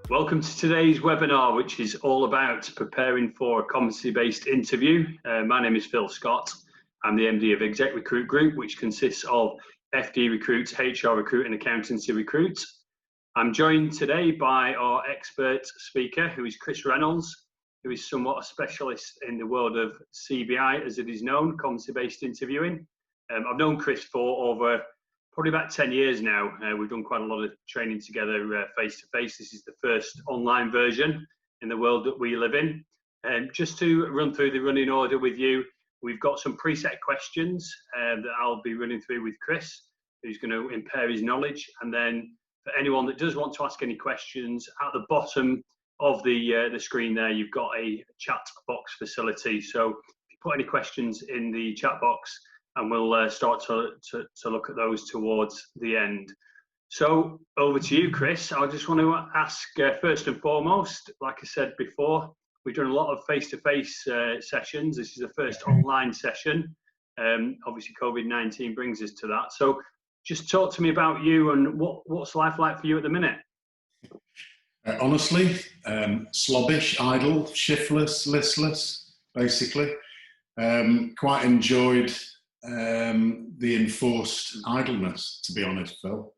Welcome to today's webinar, which is all about preparing for a competency-based interview. My name is Phil Scott. I'm the MD of Exec Recruit Group, which consists of FTE Recruits, HR Recruit and Accountancy Recruit. I'm joined today by our expert speaker, who is Chris Reynolds, who is somewhat a specialist in the world of CBI, as it is known, competency-based interviewing. I've known Chris for over probably about 10 years now. We've done quite a lot of training together face-to-face. This is the first online version in the world that we live in. Just to run through the running order with you, we've got some preset questions that I'll be running through with Chris, who's going to impair his knowledge. And then for anyone that does want to ask any questions, at the bottom of the screen there, you've got a chat box facility. So if you put any questions in the chat box, and we'll start to look at those towards the end. So over to you, Chris. I just want to ask first and foremost, like I said before, we've done a lot of face-to-face sessions. This is the first online session. Obviously, COVID-19 brings us to that. So just talk to me about you and what's life like for you at the minute? Honestly, slobbish, idle, shiftless, listless, basically. Quite enjoyed the enforced idleness, to be honest, Phil.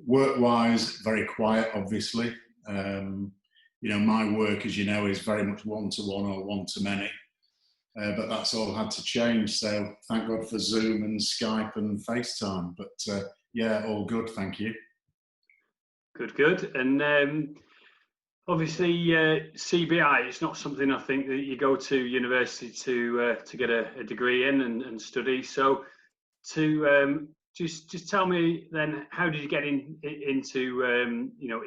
Work-wise, very quiet, obviously. My work, as you know, is very much one-to-one or one-to-many. But that's all had to change, so thank God for Zoom and Skype and FaceTime. But yeah, all good, thank you. Good. And obviously, CBI, it's not something I think that you go to university to get a degree in and study. So just tell me then, how did you get into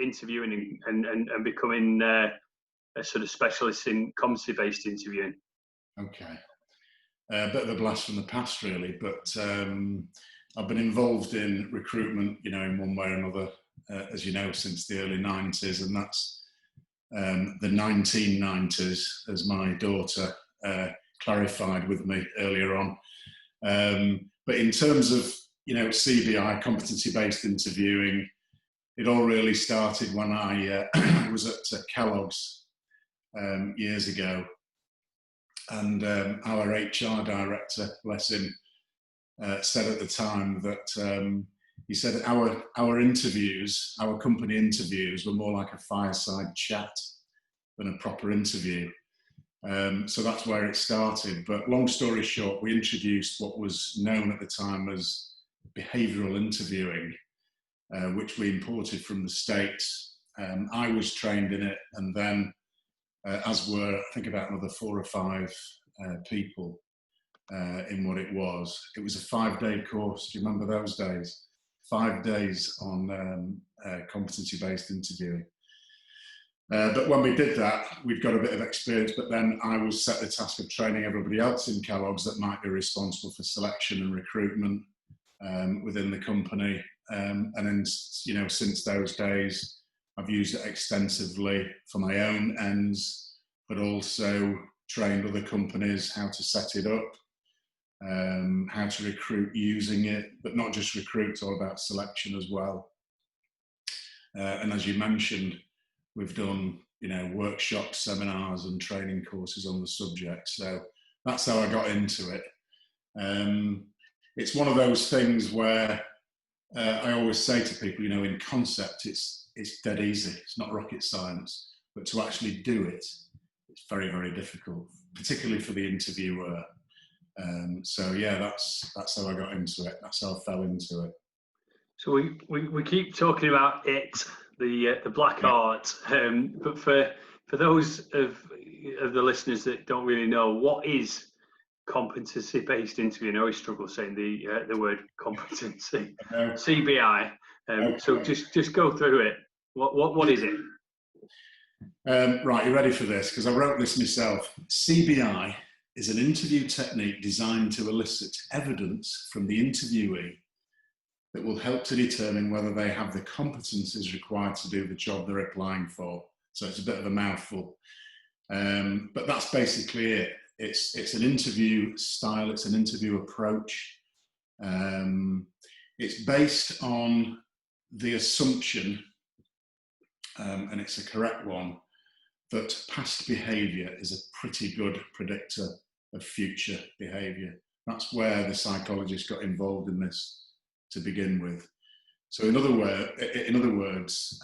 interviewing and becoming a sort of specialist in competency-based interviewing? Okay, a bit of a blast from the past, really. But I've been involved in recruitment, in one way or another, as you know, since the early 90s, and that's the 1990s, as my daughter clarified with me earlier on. But in terms of, CBI, competency-based interviewing, it all really started when I was at Kellogg's years ago. And our HR director, bless him, said at the time that he said our interviews, our company interviews, were more like a fireside chat than a proper interview. So that's where it started. But long story short, we introduced what was known at the time as behavioural interviewing, which we imported from the States. I was trained in it, and then, as were, I think, about another 4 or 5 people in what it was. It was a 5-day course. Do you remember those days? 5 days on competency-based interviewing. But when we did that, we'd got a bit of experience, but then I was set the task of training everybody else in Kellogg's that might be responsible for selection and recruitment within the company. And then, since those days, I've used it extensively for my own ends, but also trained other companies how to set it up, how to recruit using it, but not just recruit, it's all about selection as well. And as you mentioned, we've done, workshops, seminars and training courses on the subject. So that's how I got into it. It's one of those things where I always say to people, in concept, it's dead easy. It's not rocket science, but to actually do it, it's very, very difficult, particularly for the interviewer. So yeah, that's how I got into it. That's how I fell into it. So we keep talking about it, the black art, but for those of the listeners that don't really know, what is competency-based interviewing? I always struggle saying the word competency. CBI. Okay. So just go through it. What is it? Right, you ready for this? Because I wrote this myself. CBI is an interview technique designed to elicit evidence from the interviewee that will help to determine whether they have the competencies required to do the job they're applying for. So it's a bit of a mouthful. But that's basically it. It's an interview style, it's an interview approach. It's based on the assumption and it's a correct one, that past behaviour is a pretty good predictor of future behaviour. That's where the psychologist got involved in this to begin with. So in other words,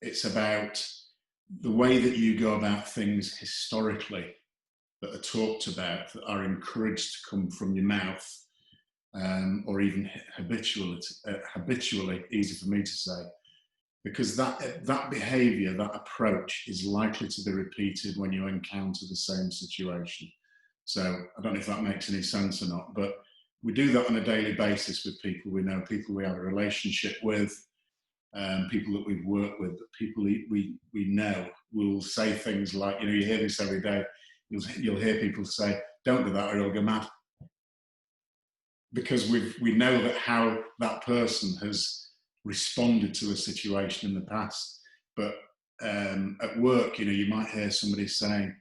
it's about the way that you go about things historically that are talked about, that are encouraged to come from your mouth, or even habitually, easy for me to say, because that behaviour, that approach is likely to be repeated when you encounter the same situation. So I don't know if that makes any sense or not, but we do that on a daily basis with people we know, people we have a relationship with, people that we've worked with, but people we know will say things like, you know, you hear this every day, you'll hear people say, don't do that or you'll go mad. Because we know that how that person has responded to a situation in the past. But at work, you know, you might hear somebody saying,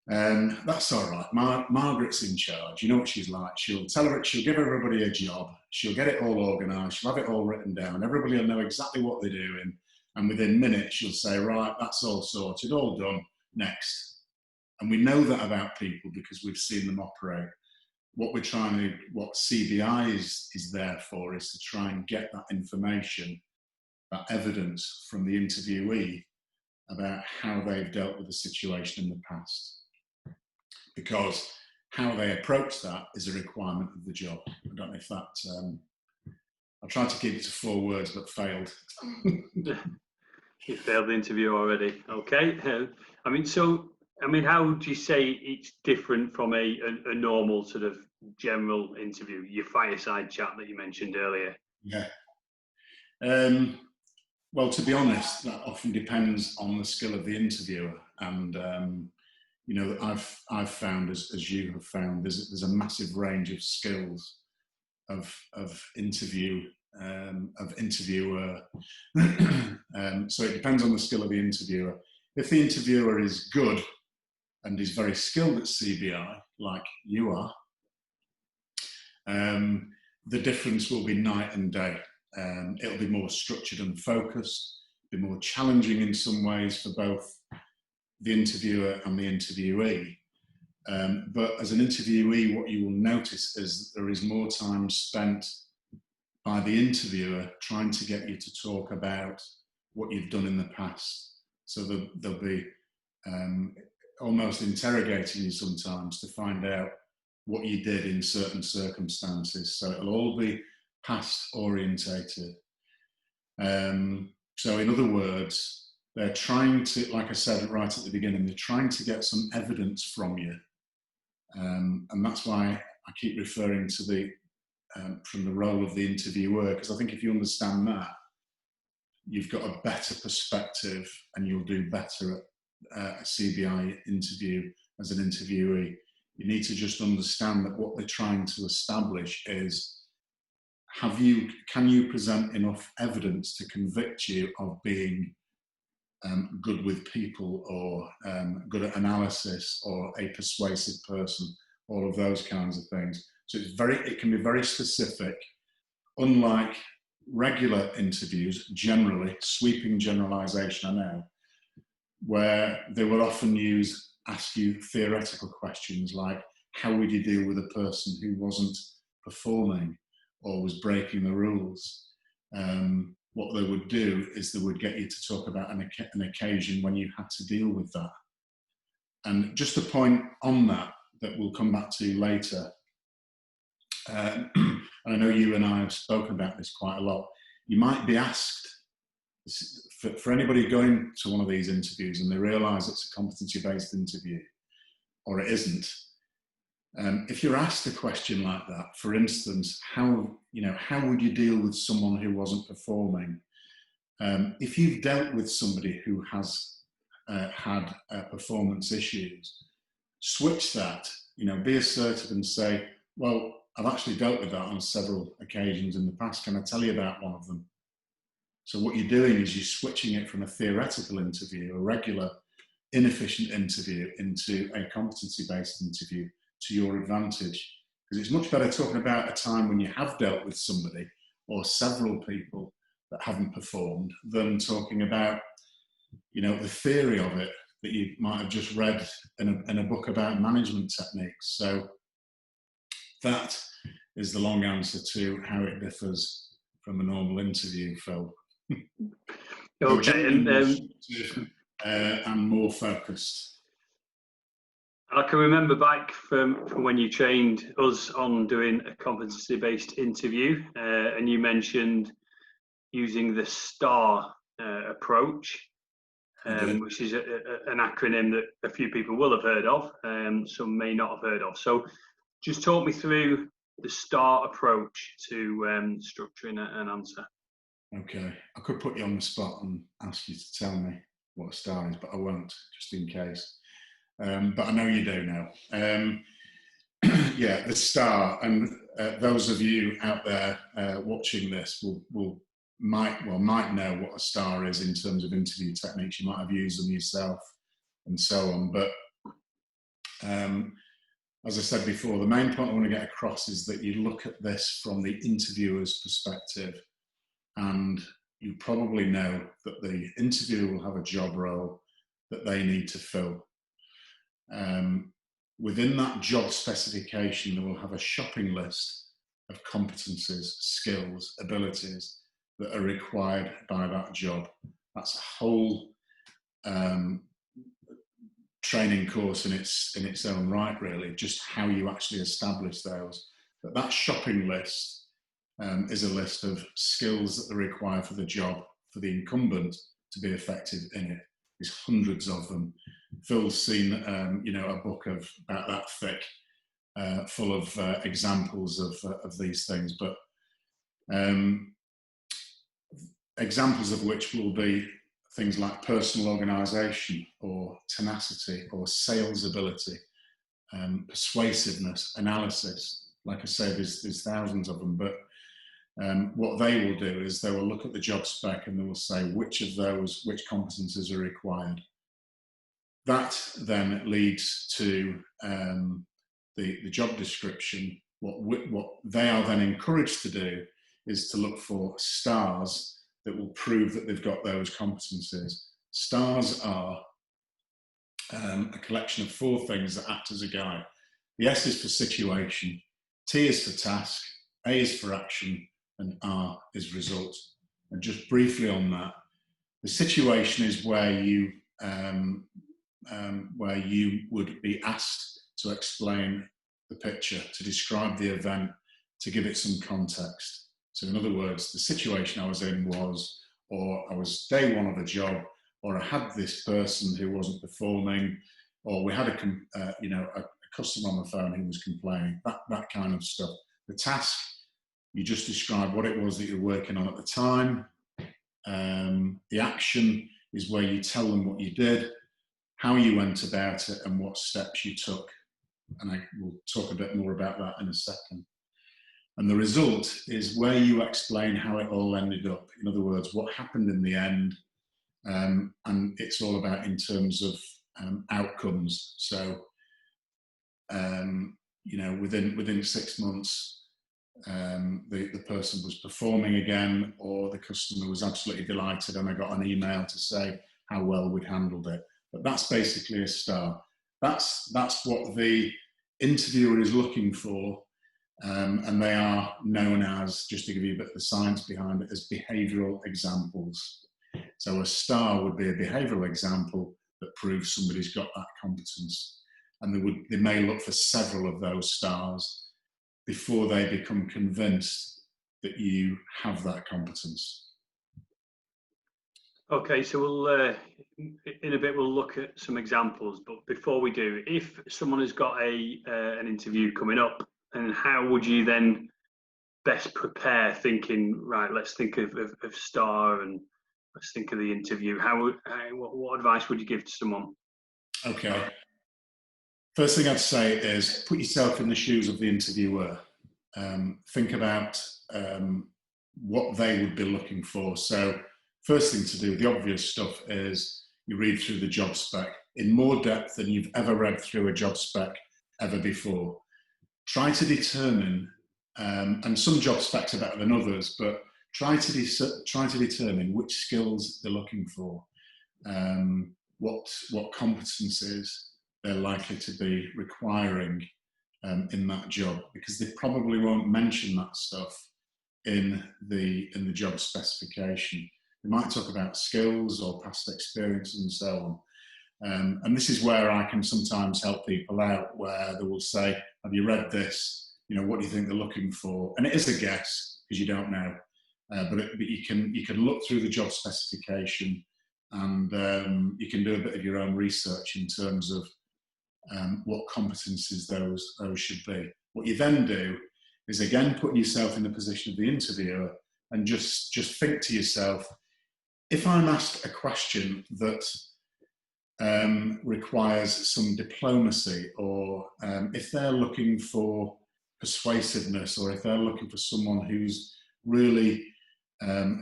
that's all right, Margaret's in charge, you know what she's like, she'll give everybody a job, she'll get it all organised, she'll have it all written down, everybody will know exactly what they're doing, and within minutes she'll say, right, that's all sorted, all done, next. And we know that about people because we've seen them operate. What CBI is there for is to try and get that information, that evidence from the interviewee about how they've dealt with the situation in the past. Because how they approach that is a requirement of the job. I don't know if that, I tried to keep it to 4 words, but failed. You failed the interview already. Okay. How would you say it's different from a normal sort of general interview, your fireside chat that you mentioned earlier? Yeah. Well, to be honest, that often depends on the skill of the interviewer. And, you know, I've found, as you have found, there's a massive range of skills of interviewer. So it depends on the skill of the interviewer. If the interviewer is good and is very skilled at CBI, like you are, the difference will be night and day. It'll be more structured and focused, be more challenging in some ways for both the interviewer and the interviewee. But as an interviewee, what you will notice is there is more time spent by the interviewer trying to get you to talk about what you've done in the past. So they'll be almost interrogating you sometimes to find out what you did in certain circumstances. So it'll all be past orientated. So in other words, they're trying to, like I said right at the beginning, they're trying to get some evidence from you. And that's why I keep referring to from the role of the interviewer, because I think if you understand that, you've got a better perspective and you'll do better at a CBI interview as an interviewee. You need to just understand that what they're trying to establish is, can you present enough evidence to convict you of being good with people, or good at analysis, or a persuasive person, all of those kinds of things. So it can be very specific, unlike regular interviews, generally, sweeping generalisation I know, where they will often ask you theoretical questions like, how would you deal with a person who wasn't performing or was breaking the rules? What they would do is they would get you to talk about an occasion when you had to deal with that. And just a point on that we'll come back to later. And I know you and I have spoken about this quite a lot. You might be asked, for anybody going to one of these interviews and they realise it's a competency-based interview, or it isn't, if you're asked a question like that, for instance, how would you deal with someone who wasn't performing? If you've dealt with somebody who has had performance issues, switch that, be assertive and say, well, I've actually dealt with that on several occasions in the past. Can I tell you about one of them? So what you're doing is you're switching it from a theoretical interview, a regular, inefficient interview, into a competency-based interview to your advantage. Because it's much better talking about a time when you have dealt with somebody or several people that haven't performed than talking about, you know, the theory of it that you might have just read in a book about management techniques. So that is the long answer to how it differs from a normal interview, Phil. Okay, and more focused. I can remember back from when you trained us on doing a competency-based interview, and you mentioned using the STAR approach, which is an acronym that a few people will have heard of, some may not have heard of. So just talk me through the STAR approach to structuring an answer. Okay, I could put you on the spot and ask you to tell me what a STAR is, but I won't, just in case. But I know you do know. Yeah, the STAR, and those of you out there watching this might know what a STAR is in terms of interview techniques. You might have used them yourself and so on. But as I said before, the main point I want to get across is that you look at this from the interviewer's perspective, and you probably know that the interviewer will have a job role that they need to fill. Within that job specification, they will have a shopping list of competencies, skills, abilities that are required by that job. That's a whole training course in its own right, really, just how you actually establish those. But that shopping list is a list of skills that are required for the job, for the incumbent to be effective in it. There's hundreds of them. Phil's seen, you know, a book of about that thick, full of examples of these things, but examples of which will be things like personal organisation, or tenacity, or sales ability, persuasiveness, analysis. Like I say, there's thousands of them, but what they will do is they will look at the job spec and they will say which competences are required. That then leads to the job description. What they are then encouraged to do is to look for stars that will prove that they've got those competencies. Stars are a collection of 4 things that act as a guide. The S is for situation, T is for task, A is for action, and R is result. And just briefly on that, the situation is where you would be asked to explain the picture, to describe the event, to give it some context. So in other words, the situation I was in was, or I was day one of a job, or I had this person who wasn't performing, or we had a customer on the phone who was complaining, that kind of stuff. The task, you just describe what it was that you're working on at the time. The action is where you tell them what you did, how you went about it, and what steps you took. And I will talk a bit more about that in a second. And the result is where you explain how it all ended up. In other words, what happened in the end. And it's all about in terms of outcomes. So, you know, within 6 months, the person was performing again, or the customer was absolutely delighted and I got an email to say how well we'd handled it. But that's basically a star. That's what the interviewer is looking for, and they are known as, just to give you a bit of the science behind it, as behavioural examples. So a star would be a behavioural example that proves somebody's got that competence, and they may look for several of those stars before they become convinced that you have that competence. Okay, so we'll in a bit we'll look at some examples, but before we do, if someone has got an interview coming up, and how would you then best prepare, thinking, right, let's think of STAR and let's think of the interview? What advice would you give to someone? Okay, first thing I'd say is put yourself in the shoes of the interviewer. Think about what they would be looking for. So first thing to do, the obvious stuff, is you read through the job spec in more depth than you've ever read through a job spec ever before. Try to determine, and some job specs are better than others, but try to determine which skills they're looking for, what competencies they're likely to be requiring in that job, because they probably won't mention that stuff in the job specification. They might talk about skills or past experiences and so on. And this is where I can sometimes help people out, where they will say, have you read this? You know, what do you think they're looking for? And it is a guess, because you don't know. But you can look through the job specification, and you can do a bit of your own research in terms of what competencies those should be. What you then do is, again, putting yourself in the position of the interviewer, and just think to yourself, if I'm asked a question that requires some diplomacy, or if they're looking for persuasiveness, or if they're looking for someone who's really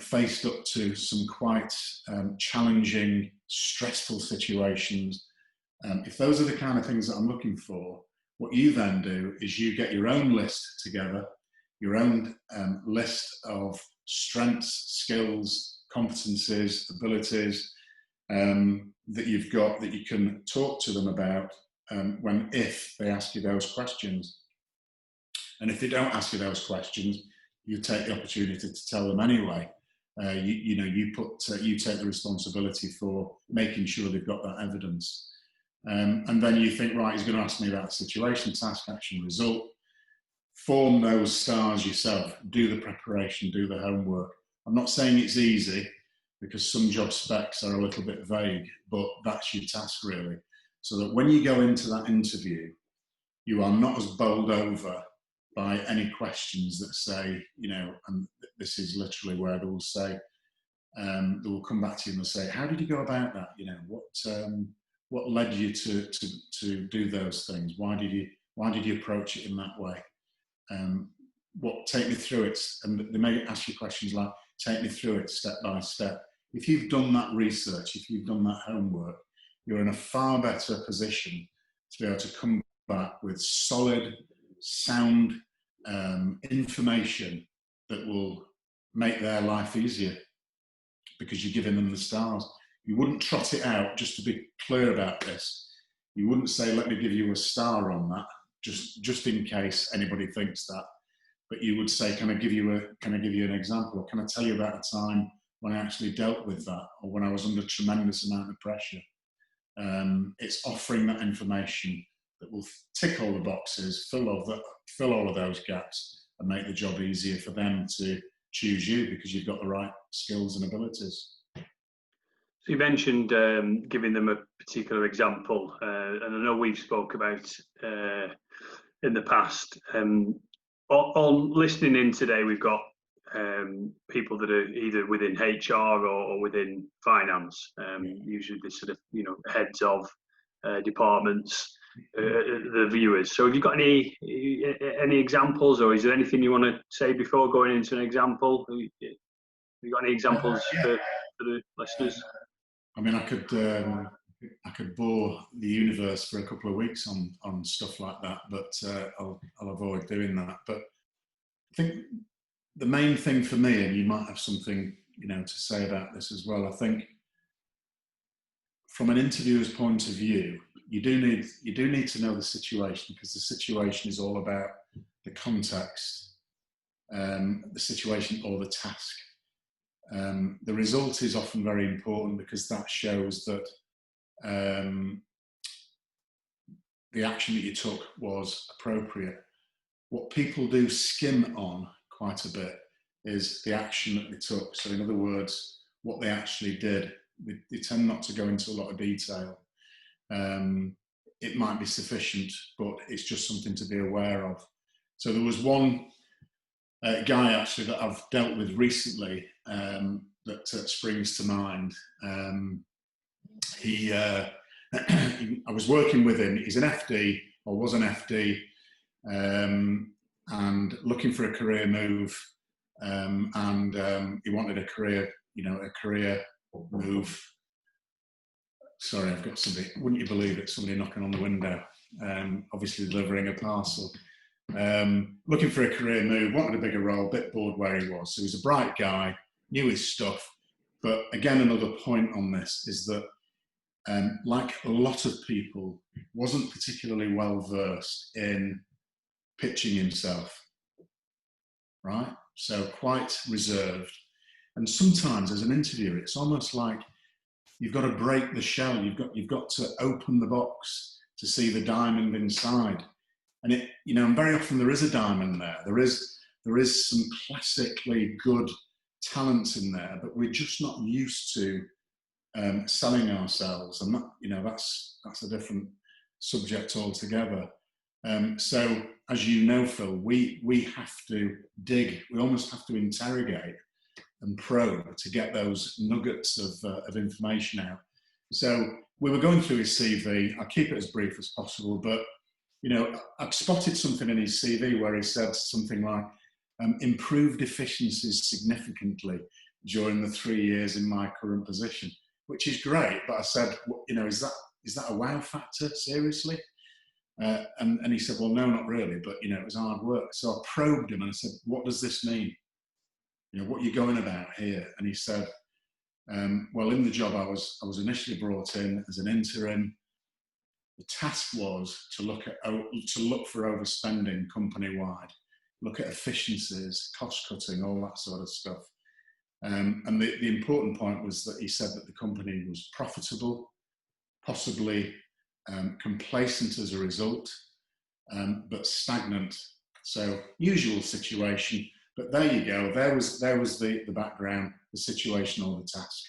faced up to some quite challenging, stressful situations, if those are the kind of things that I'm looking for, what you then do is you get your own list together, your own list of strengths, skills, competencies, abilities that you've got, that you can talk to them about if they ask you those questions. And if they don't ask you those questions, you take the opportunity to tell them anyway. You take the responsibility for making sure they've got that evidence. And then you think, right, he's going to ask me about situation, task, action, result. Form those stars yourself. Do the preparation, do the homework. I'm not saying it's easy, because some job specs are a little bit vague, but that's your task really. So that when you go into that interview, you are not as bowled over by any questions that say, you know, and this is literally where they will say, they will come back to you and they'll say, how did you go about that? You know, what led you to do those things? Why did you approach it in that way? Take me through it. And they may ask you questions like, take me through it step by step. If you've done that research, if you've done that homework, you're in a far better position to be able to come back with solid, sound information that will make their life easier, because you're giving them the stars. You wouldn't trot it out, just to be clear about this. You wouldn't say, let me give you a star on that, just in case anybody thinks that. But you would say, can I give you an example? Or can I tell you about a time when I actually dealt with that, or when I was under tremendous amount of pressure? It's offering that information that will tick all the boxes, fill all of those gaps, and make the job easier for them to choose you, because you've got the right skills and abilities. So you mentioned giving them a particular example, and I know we've spoke about in the past. On listening in today, we've got people that are either within HR or within finance, usually the sort of, you know, heads of departments, the viewers. So have you got any examples, or is there anything you want to say before going into an example? Have you got any examples for the listeners? I mean, I could bore the universe for a couple of weeks on stuff like that, but I'll avoid doing that. But I think the main thing for me, and you might have something, you know, to say about this as well, I think from an interviewer's point of view, you do need to know the situation, because the situation is all about the context, the situation or the task. The result is often very important, because that shows that the action that you took was appropriate. What people do skim on quite a bit is the action that they took. So in other words, what they actually did. They tend not to go into a lot of detail. It might be sufficient, but it's just something to be aware of. So there was one guy actually that I've dealt with recently that springs to mind. I was working with him. He's an FD, or was an FD, and looking for a career move, and he wanted a career move. Sorry, I've got somebody, wouldn't you believe it, somebody knocking on the window, obviously delivering a parcel. looking for a career move, wanted a bigger role, a bit bored where he was. So he was a bright guy, knew his stuff. But again, another point on this is that, like a lot of people, wasn't particularly well versed in pitching himself, right? So quite reserved. And sometimes as an interviewer, it's almost like you've got to break the shell. You've got to open the box to see the diamond inside. And it, you know, and very often there is a diamond there. There is some classically good talent in there, but we're just not used to selling ourselves, and that, you know, that's a different subject altogether. So, as you know, Phil, we have to dig. We almost have to interrogate and probe to get those nuggets of information out. So we were going through his CV. I'll keep it as brief as possible, but you know, I've spotted something in his CV where he said something like, improved efficiencies significantly during the 3 years in my current position, which is great. But I said, you know, is that a wow factor, seriously? And he said, well, no, not really, but you know, it was hard work. So I probed him and I said, what does this mean? You know, what are you going about here? And he said, well, in the job I was initially brought in as an interim. The task was to look for overspending company-wide, look at efficiencies, cost cutting, all that sort of stuff. And the important point was that he said that the company was profitable, possibly complacent as a result, but stagnant. So usual situation, but there you go. There was the background, the situation or the task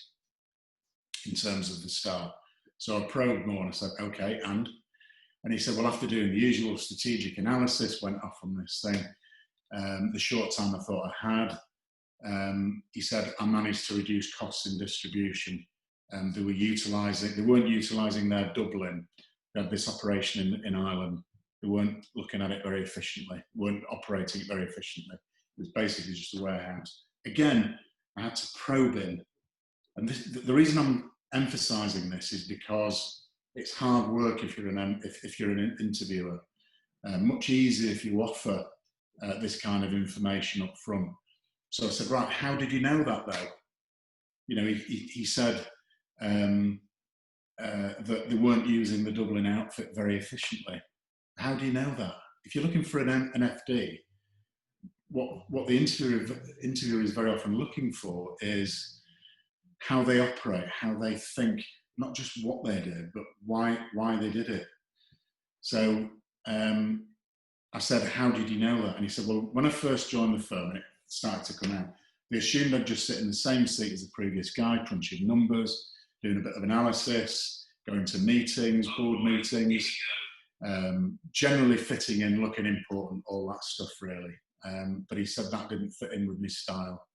in terms of the start. So I probed more and I said, okay, and he said, well, after doing the usual strategic analysis, went off on this thing. The short time I thought I had, he said, I managed to reduce costs in distribution. They weren't utilising their Dublin. They had this operation in Ireland. They weren't looking at it very efficiently, weren't operating it very efficiently. It was basically just a warehouse. Again, I had to probe in. And the reason I'm emphasising this is because it's hard work if you're an interviewer. Much easier if you offer this kind of information up front. So I said, right, how did you know that though? You know, he said that they weren't using the Dublin outfit very efficiently. How do you know that? If you're looking for an FD, what the interviewer is very often looking for is how they operate, how they think, not just what they did, but why they did it. So I said, how did you know that? And he said, well, when I first joined the firm and it started to come out, they assumed I'd just sit in the same seat as the previous guy, crunching numbers, doing a bit of analysis, going to meetings, board meetings, generally fitting in, looking important, all that stuff really. But he said that didn't fit in with my style.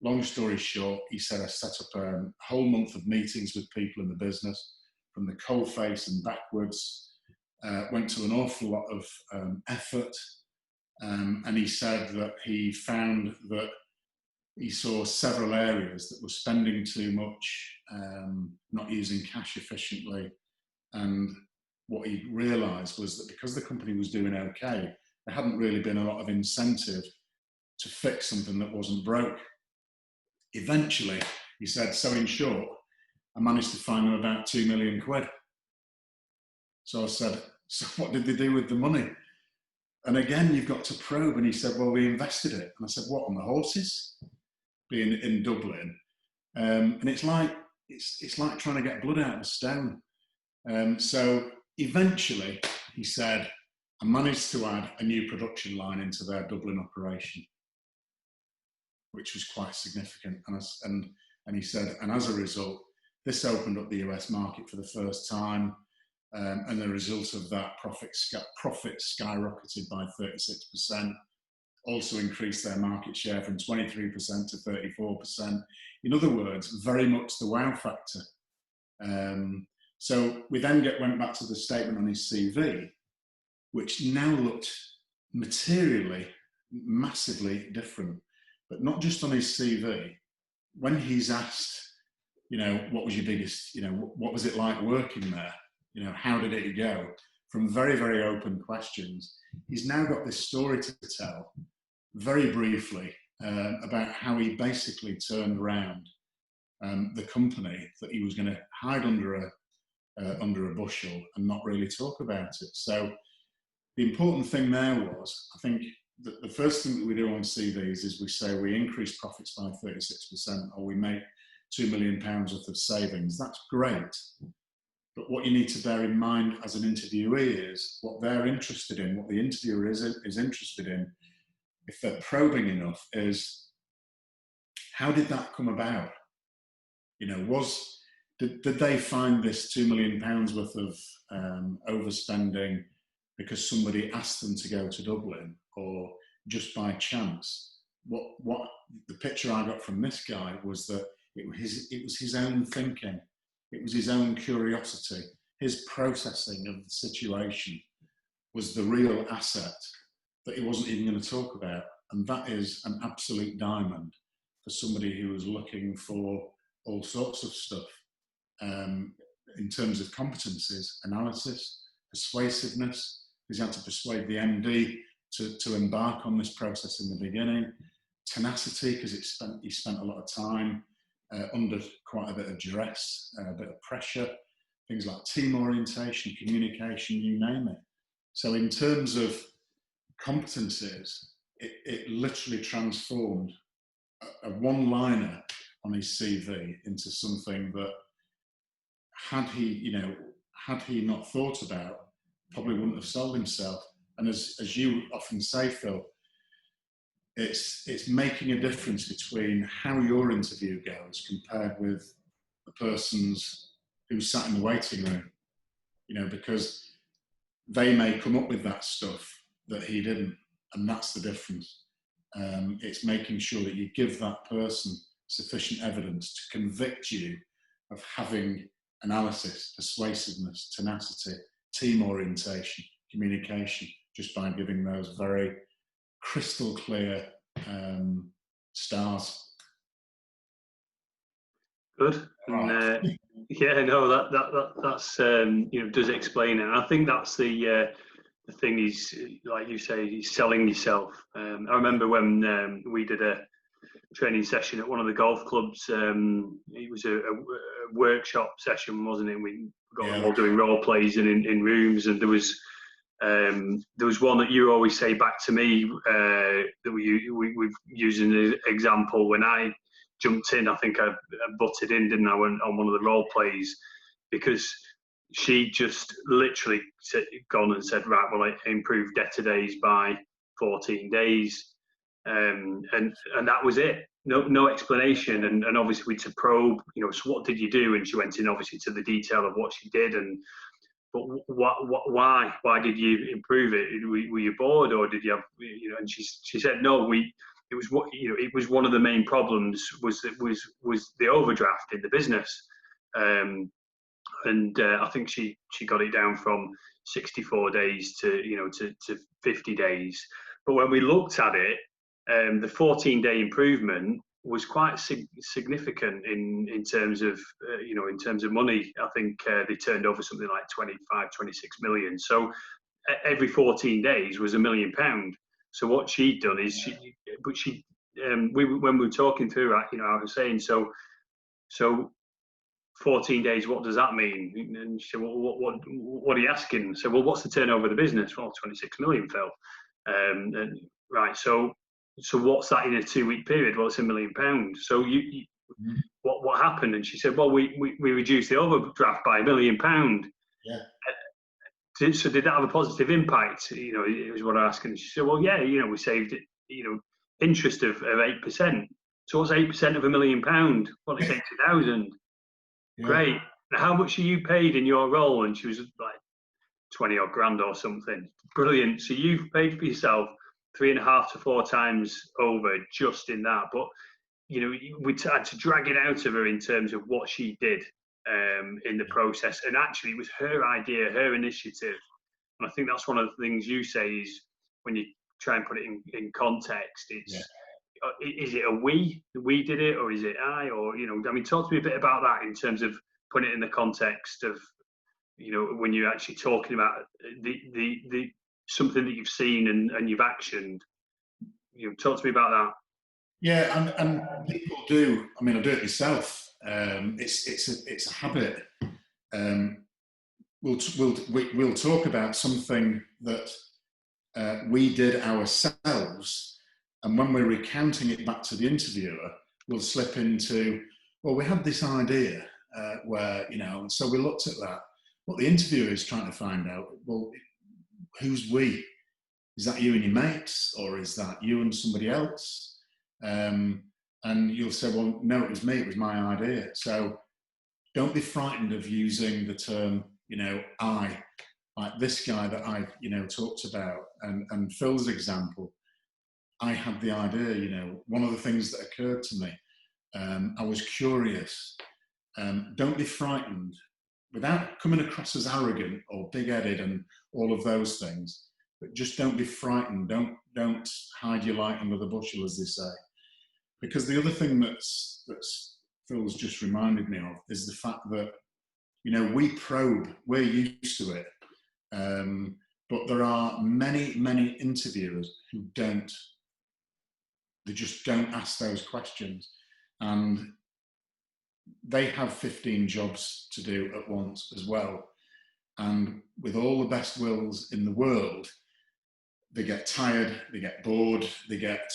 Long story short, he said I set up a whole month of meetings with people in the business, from the coalface and backwards, went to an awful lot of effort. And he said that he found that he saw several areas that were spending too much, not using cash efficiently. And what he realised was that because the company was doing okay, there hadn't really been a lot of incentive to fix something that wasn't broke. Eventually, he said, so in short, I managed to find them about 2 million quid. So I said, so what did they do with the money? And again, you've got to probe. And he said, well, we invested it. And I said, what, on the horses? Being in Dublin. And it's like trying to get blood out of a stone. So eventually, he said, I managed to add a new production line into their Dublin operation, which was quite significant. And he said, and as a result, this opened up the US market for the first time. And the result of that, profit skyrocketed by 36%, also increased their market share from 23% to 34%. In other words, very much the wow factor. So we then went back to the statement on his CV, which now looked materially, massively different. But not just on his CV. When he's asked, you know, what was your biggest, you know, what was it like working there? You know, how did it go? from very, very open questions. He's now got this story to tell, very briefly, about how he basically turned around the company that he was going to hide under a bushel and not really talk about it. So the important thing there was, I think, that the first thing that we do on CVs is we say we increase profits by 36% or we make £2 million worth of savings. That's great. But what you need to bear in mind as an interviewee is what they're interested in, what the interviewer is interested in, if they're probing enough, is how did that come about? You know, did they find this £2 million worth of overspending because somebody asked them to go to Dublin, or just by chance? What the picture I got from this guy was that it was his own thinking, it was his own curiosity, his processing of the situation was the real asset that he wasn't even going to talk about. And that is an absolute diamond for somebody who was looking for all sorts of stuff in terms of competencies, analysis, persuasiveness. He's had to persuade the MD to embark on this process in the beginning. Tenacity, because he spent a lot of time under quite a bit of duress, a bit of pressure. Things like team orientation, communication, you name it. So in terms of competencies, it literally transformed a one-liner on his CV into something that, had he not thought about, probably wouldn't have sold himself. And as you often say, Phil, it's making a difference between how your interview goes compared with the person's who sat in the waiting room, because they may come up with that stuff that he didn't, and that's the difference. It's making sure that you give that person sufficient evidence to convict you of having analysis, persuasiveness, tenacity, team orientation, communication, just by giving those very crystal clear stars. Good. Right. And, yeah, no, that's does explain it. And I think that's the thing is, like you say, he's selling yourself. I remember when we did a training session at one of the golf clubs. It was a workshop session, wasn't it? We got them all doing role plays in rooms, and there was one that you always say back to me that we've used an example when I jumped in. I think I butted in, didn't I, on one of the role plays, because she just literally gone and said, right, well, I improved debtor days by 14 days. And that was it. No explanation. And obviously we to probe, so what did you do? And she went in obviously to the detail of what she did. But why did you improve it? Were you bored, or did you have, and she said, no, it was one of the main problems was the overdraft in the business. And I think she got it down from 64 days to 50 days. But when we looked at it, the 14-day improvement was quite significant in terms of in terms of money. I think they turned over something like 26 million. So every 14 days was £1 million. So what she'd done is when we were talking through, I was saying, so 14 days, what does that mean? And she said, well, what are you asking? So, well, what's the turnover of the business? Well, 26 million, Phil. And right, so what's that in a 2-week period? Well, it's £1 million. So what happened? And she said, well, we reduced the overdraft by £1 million. Yeah. So did that have a positive impact? It was what I asked. And she said, well, yeah, we saved it, interest of 8%. So what's 8% of £1 million? Well, it's 80,000. Yeah. Great. Now, how much are you paid in your role? And she was like 20 odd grand or something. Brilliant. So you've paid for yourself 3.5 to 4 times over just in that. But we had to drag it out of her in terms of what she did in the process. And actually, it was her idea, her initiative. And I think that's one of the things you say is when you try and put it in context, it's is it a we did it, or is it I, or talk to me a bit about that in terms of putting it in the context of you know, when you're actually talking about the something that you've seen and you've actioned. You know, talk to me about that. Yeah, and people do. I mean, I do it myself. It's a habit. We'll talk about something that we did ourselves, and when we're recounting it back to the interviewer, we'll slip into, well, we had this idea where, you know, and so we looked at that. What the interviewer is trying to find out, well, who's we? Is that you and your mates, or is that you and somebody else? And you'll say, well, no, it was me, it was my idea. So don't be frightened of using the term, you know, I, like this guy that I, you know, talked about, and Phil's example. I had the idea, you know, one of the things that occurred to me, I was curious. Don't be frightened, without coming across as arrogant or big-headed and all of those things, but just don't be frightened. Don't hide your light under the bushel, as they say. Because the other thing that's Phil's just reminded me of is the fact that, you know, we probe, we're used to it, but there are many interviewers who don't. They just don't ask those questions, and they have 15 jobs to do at once as well. And with all the best wills in the world, they get tired, they get bored, they get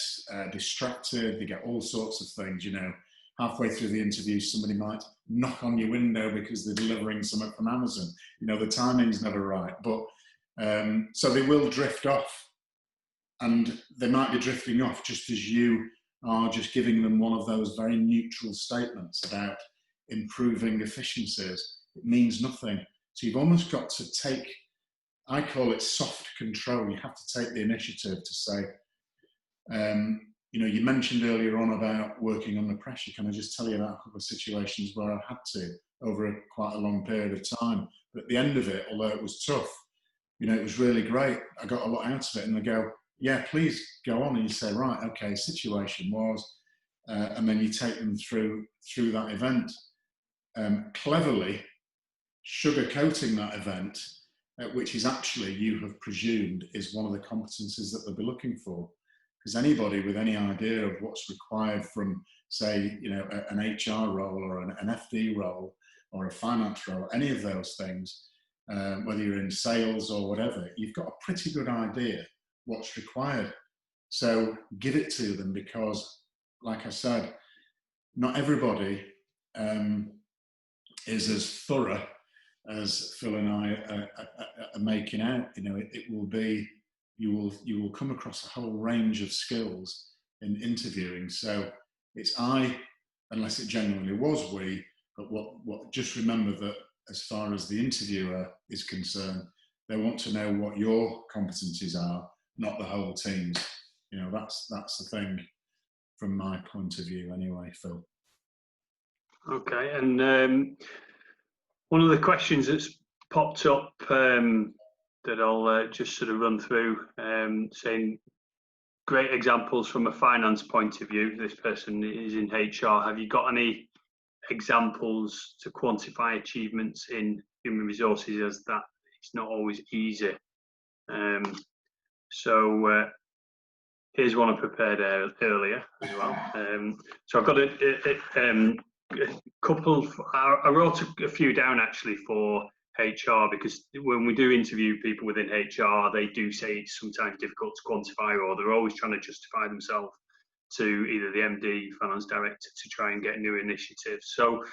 distracted, they get all sorts of things. You know, halfway through the interview, somebody might knock on your window because they're delivering something from Amazon. You know, the timing's never right. But so they will drift off, and they might be drifting off just as you are just giving them one of those very neutral statements about improving efficiencies. It means nothing. So you've almost got to take, I call it soft control. You have to take the initiative to say, you know, you mentioned earlier on about working under pressure. Can I just tell you about a couple of situations where I've had to over quite a long period of time? But at the end of it, although it was tough, you know, it was really great. I got a lot out of it. And they go, yeah, please go on. And you say, right, okay, situation was, and then you take them through that event. Cleverly sugarcoating that event, which is actually, you have presumed, is one of the competencies that they'll be looking for. Because anybody with any idea of what's required from, say, you know, an HR role or an FD role or a finance role, any of those things, whether you're in sales or whatever, you've got a pretty good idea what's required. So give it to them, because, like I said, not everybody is as thorough as Phil and I are making out. You know, it will be, you will come across a whole range of skills in interviewing. So it's I, unless it genuinely was we, but what just remember that as far as the interviewer is concerned, they want to know what your competencies are, not the whole team's. You know, that's the thing from my point of view anyway, Phil. Okay, and one of the questions that's popped up that I'll just sort of run through, saying great examples from a finance point of view. This person is in HR. Have you got any examples to quantify achievements in human resources, as that it's not always easy? So here's one I prepared earlier as well. So I've got a couple. I wrote a few down actually for HR, because when we do interview people within HR, they do say it's sometimes difficult to quantify, or they're always trying to justify themselves to either the MD, finance director, to try and get new initiatives. So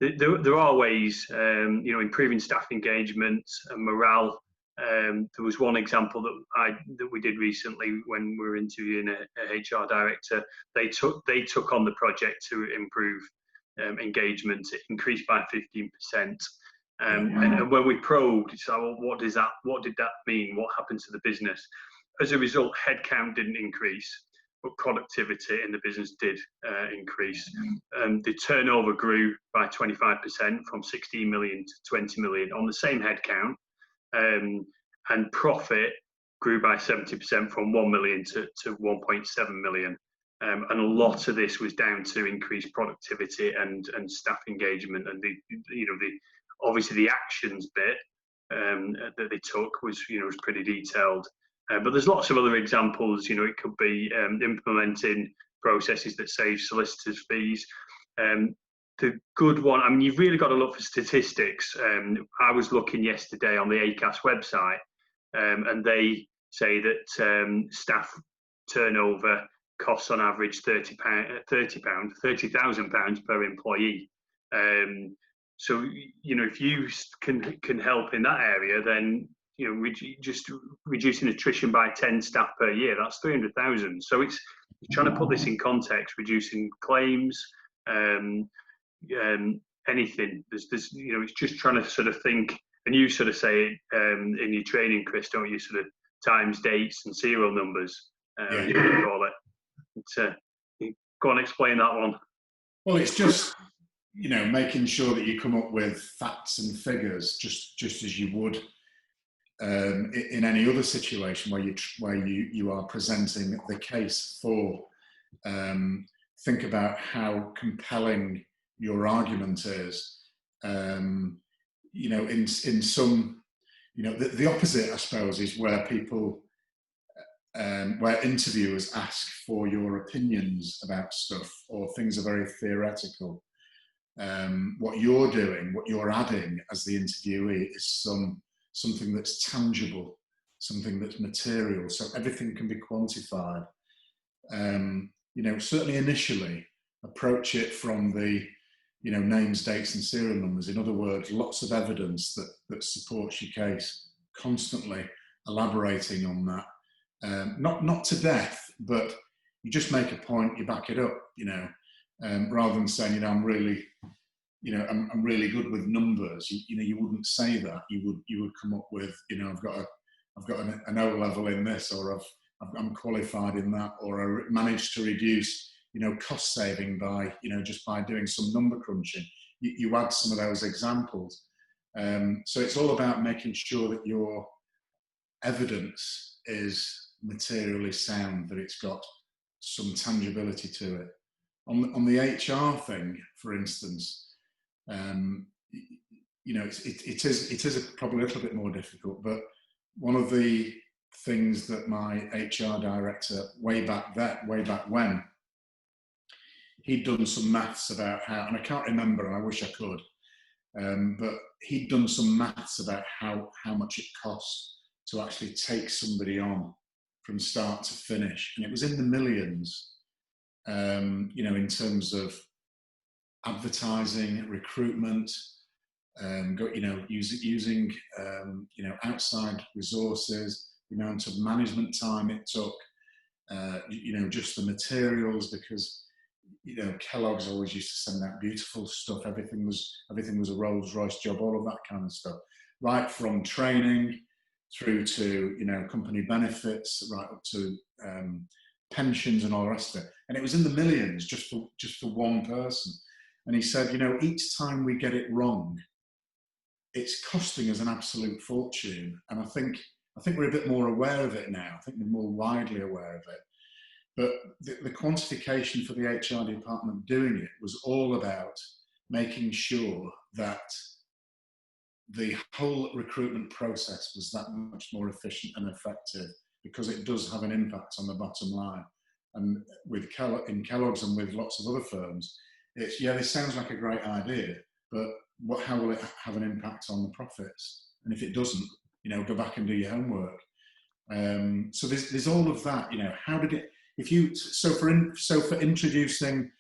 there are ways, you know, improving staff engagement and morale. There was one example that we did recently when we were interviewing a HR director. They took on the project to improve engagement. It increased by 15%. And when we probed, it's like, well, what did that mean? What happened to the business? As a result, headcount didn't increase, but productivity in the business did increase. The turnover grew by 25%, from 16 million to 20 million on the same headcount. And profit grew by 70%, from 1 million to 1.7 million. And a lot of this was down to increased productivity and staff engagement, and obviously the actions bit that they took was pretty detailed. But there's lots of other examples. It could be implementing processes that save solicitors' fees. The good one, I mean, you've really got to look for statistics. I was looking yesterday on the ACAS website, and they say that staff turnover costs on average £30,000 per employee. So if you can help in that area, then just reducing attrition by 10 staff per year, that's 300,000. So it's trying to put this in context, reducing claims, anything. There's it's just trying to sort of think, and you sort of say it in your training, Chris, don't you? Sort of times, dates, and serial numbers. You call it. Go on, explain that one. Well, it's just making sure that you come up with facts and figures, just as you would in any other situation where you are presenting the case for. Think about how compelling your argument is. In some, the opposite, I suppose, is where people, where interviewers ask for your opinions about stuff, or things are very theoretical. What you're doing, what you're adding as the interviewee is something that's tangible, something that's material, so everything can be quantified. Certainly initially, approach it from the, names, dates and serial numbers. In other words, lots of evidence that supports your case, constantly elaborating on that. Not to death, but you just make a point, you back it up, rather than saying, I'm really good with numbers. You wouldn't say that. You would come up with, I've got an O level in this, or I'm qualified in that, or I managed to reduce, cost saving by, just by doing some number crunching. You add some of those examples. So it's all about making sure that your evidence is materially sound, that it's got some tangibility to it. On the HR thing, for instance, it is probably a little bit more difficult, but one of the things that my HR director way back when, he'd done some maths about how, and I can't remember, and I wish I could, but he'd done some maths about how much it costs to actually take somebody on from start to finish, and it was in the millions. In terms of advertising, recruitment, using outside resources, the amount of management time it took, just the materials, because Kellogg's always used to send out beautiful stuff. Everything was a Rolls-Royce job, all of that kind of stuff, right from training through to company benefits, right up to pensions and all the rest of it. And it was in the millions just for one person. And he said, each time we get it wrong, it's costing us an absolute fortune. And I think we're a bit more aware of it now. I think we're more widely aware of it. But the quantification for the HR department doing it was all about making sure that the whole recruitment process was that much more efficient and effective, because it does have an impact on the bottom line. And in Kellogg's and with lots of other firms, this sounds like a great idea, but how will it have an impact on the profits? And if it doesn't, go back and do your homework. So there's all of that. How did it? For introducing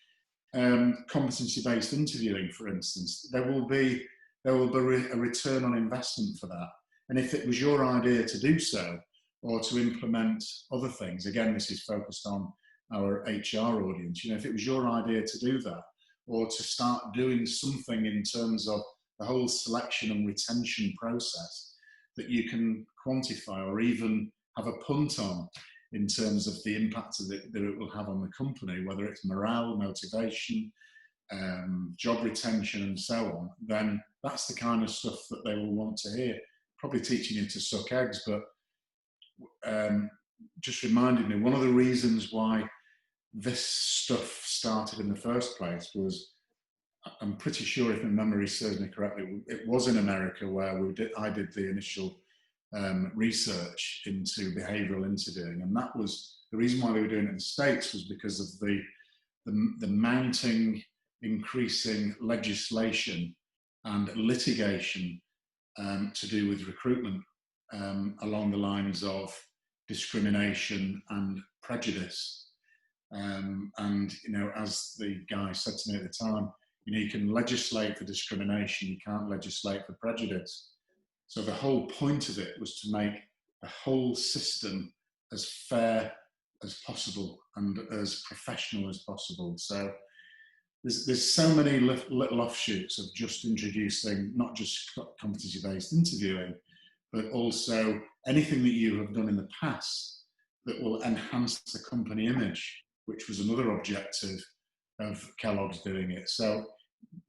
competency-based interviewing, for instance, there will be a return on investment for that. And if it was your idea to do so, or to implement other things, again, this is focused on our HR audience. If it was your idea to do that, or to start doing something in terms of the whole selection and retention process that you can quantify, or even have a punt on in terms of the impact that it will have on the company, whether it's morale, motivation, job retention, and so on, then that's the kind of stuff that they will want to hear. Probably teaching you to suck eggs, but just reminded me, one of the reasons why this stuff started in the first place was I'm pretty sure, if my memory serves me correctly, it was in America where I did the initial research into behavioural interviewing, and that was the reason why they were doing it in the States, was because of the mounting, increasing legislation and litigation to do with recruitment along the lines of discrimination and prejudice. And you know, as the guy said to me at the time, you know, you can legislate for discrimination, you can't legislate for prejudice. So the whole point of it was to make the whole system as fair as possible and as professional as possible. So there's so many little offshoots of just introducing not just competency-based interviewing, but also anything that you have done in the past that will enhance the company image, which was another objective of Kellogg's doing it. So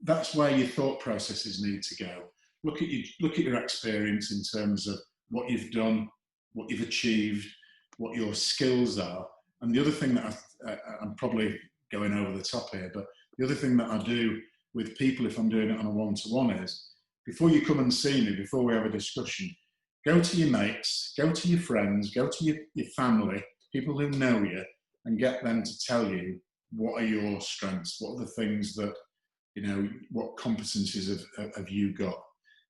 that's where your thought processes need to go. Look at your experience in terms of what you've done, what you've achieved, what your skills are. And the other thing that I'm probably going over the top here, but the other thing that I do with people, if I'm doing it on a one-to-one, is before you come and see me, before we have a discussion, go to your mates, go to your friends, go to your family, people who know you, and get them to tell you what are your strengths, what are the things that, you know, what competencies have you got,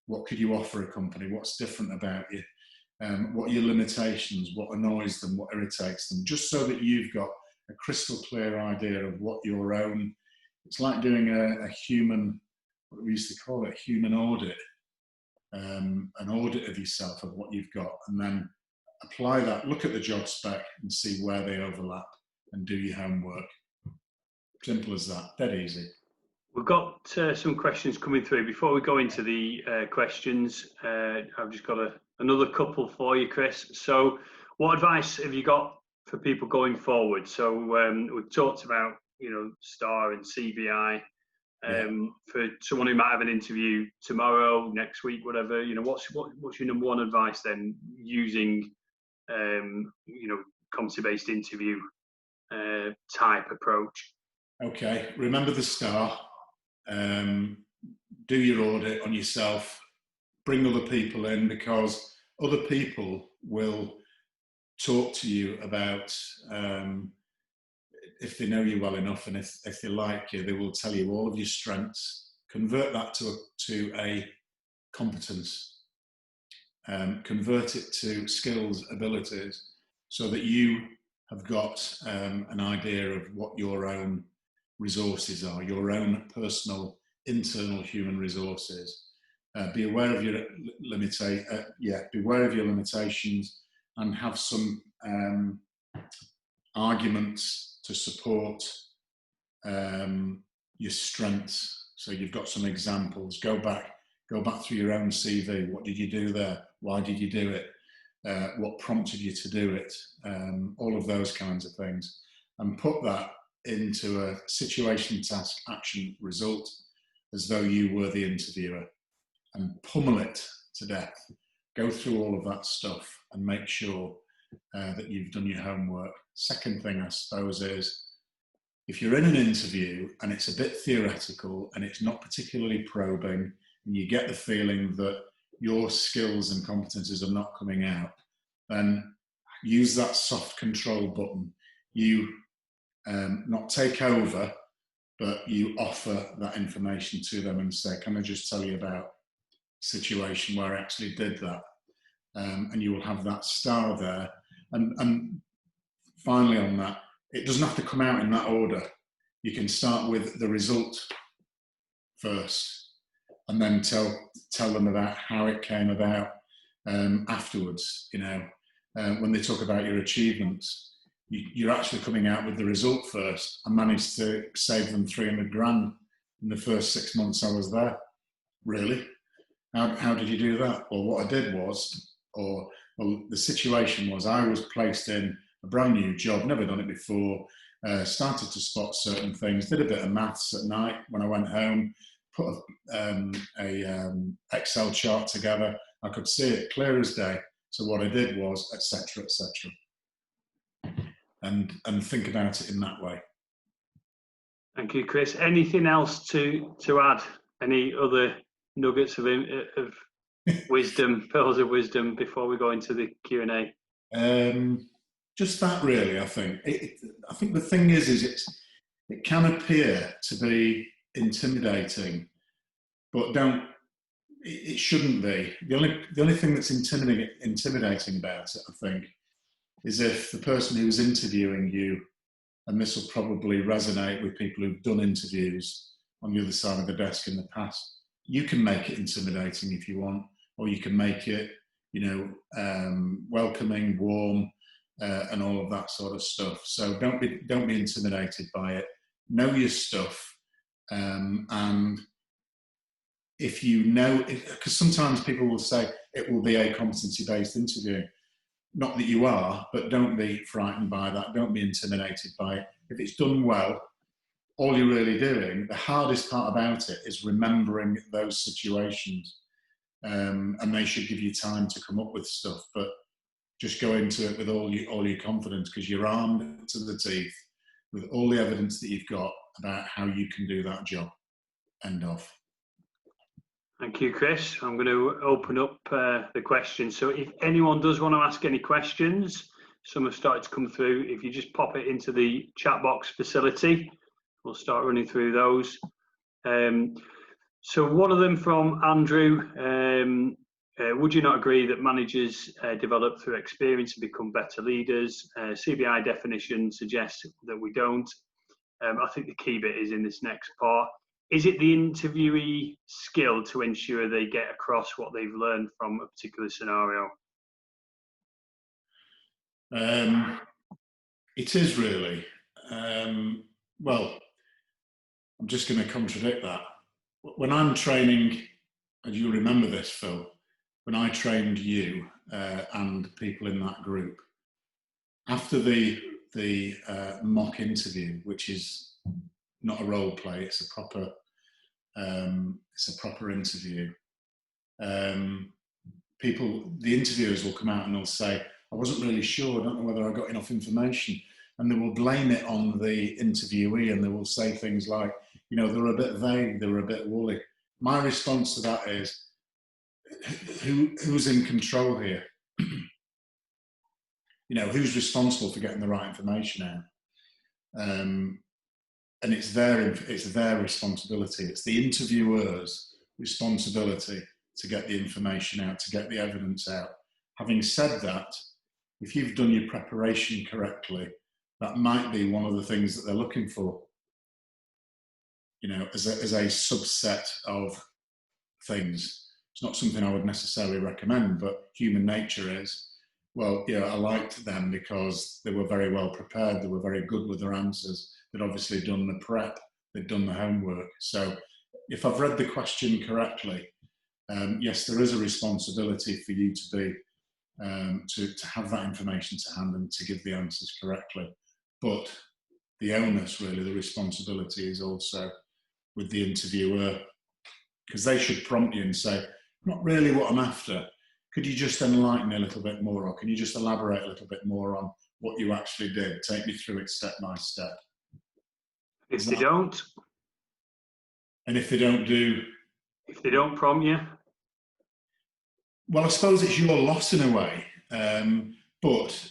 what could you offer a company, what's different about you, what are your limitations, what annoys them, what irritates them, just so that you've got a crystal clear idea of what your own, it's like doing a human, what we used to call it, human audit, an audit of yourself, of what you've got, and then apply that, look at the job spec and see where they overlap and do your homework. Simple as that, dead easy. We've got some questions coming through. Before we go into the questions, I've just got another couple for you, Chris. So what advice have you got for people going forward? So we've talked about, you know, STAR and CBI. For someone who might have an interview tomorrow, next week, whatever, you know, what's your number one advice then, using you know, competency-based interview type approach? Okay, remember the STAR. Do your audit on yourself, bring other people in, because other people will talk to you about, if they know you well enough, and if they like you, they will tell you all of your strengths, convert that to a competence, convert it to skills, abilities, so that you have got an idea of what your own resources are, your own personal internal human resources. Be aware of your limitations, and have some arguments to support your strengths. So you've got some examples. Go back through your own CV. What did you do there? Why did you do it? What prompted you to do it? All of those kinds of things, and put that into a situation, task, action, result, as though you were the interviewer, and pummel it to death. Go through all of that stuff and make sure that you've done your homework. Second thing, I suppose, is if you're in an interview and it's a bit theoretical and it's not particularly probing, and you get the feeling that your skills and competencies are not coming out, then use that soft control button. You not take over, but you offer that information to them and say, can I just tell you about a situation where I actually did that? And you will have that STAR there. And finally on that, it doesn't have to come out in that order. You can start with the result first, and then tell them about how it came about afterwards. You know, when they talk about your achievements, you're actually coming out with the result first. I managed to save them 300 grand in the first 6 months I was there. Really? How did you do that? Well, what I did was, the situation was, I was placed in a brand new job, never done it before, started to spot certain things, did a bit of maths at night when I went home, put a Excel chart together. I could see it clear as day. So what I did was, etc., etc. And think about it in that way. Thank you, Chris. Anything else to add? Any other nuggets of wisdom, pearls of wisdom before we go into the Q&A? Just that, really. I think. I think the thing is it can appear to be intimidating, but it shouldn't be. The only thing that's intimidating about it, I think, is if the person who's interviewing you, and this will probably resonate with people who've done interviews on the other side of the desk in the past, you can make it intimidating if you want, or you can make it, welcoming, warm, and all of that sort of stuff. So don't be intimidated by it. Know your stuff, and if you know, because sometimes people will say it will be a competency-based interview. Not that you are, but don't be frightened by that. Don't be intimidated by it. If it's done well, all you're really doing, the hardest part about it is remembering those situations. And they should give you time to come up with stuff, but just go into it with all your confidence, because you're armed to the teeth with all the evidence that you've got about how you can do that job. End of. Thank you, Chris. I'm going to open up the questions. So if anyone does want to ask any questions, some have started to come through. If you just pop it into the chat box facility, we'll start running through those. So one of them from Andrew, would you not agree that managers develop through experience and become better leaders? CBI definition suggests that we don't. I think the key bit is in this next part. Is it the interviewee skill to ensure they get across what they've learned from a particular scenario? It is really. Well, I'm just going to contradict that. When I'm training, and you'll remember this, Phil, when I trained you and people in that group, after the mock interview, which is not a role play, it's a proper interview. The interviewers will come out and they'll say, I wasn't really sure, I don't know whether I got enough information. And they will blame it on the interviewee, and they will say things like, they're a bit vague, they were a bit woolly. My response to that is, who's in control here? Who's responsible for getting the right information out? And it's their responsibility. It's the interviewer's responsibility to get the information out, to get the evidence out. Having said that, if you've done your preparation correctly, that might be one of the things that they're looking for. As a subset of things. It's not something I would necessarily recommend, but human nature is, well, I liked them because they were very well prepared, they were very good with their answers, they'd obviously done the prep, they'd done the homework. So if I've read the question correctly, yes, there is a responsibility for you to be, to have that information to hand and to give the answers correctly. But the onus, really, the responsibility is also with the interviewer, because they should prompt you and say, not really what I'm after. Could you just enlighten me a little bit more, or can you just elaborate a little bit more on what you actually did? Take me through it step by step. If they don't? And if they don't do? If they don't prompt you? Well, I suppose it's your loss in a way, but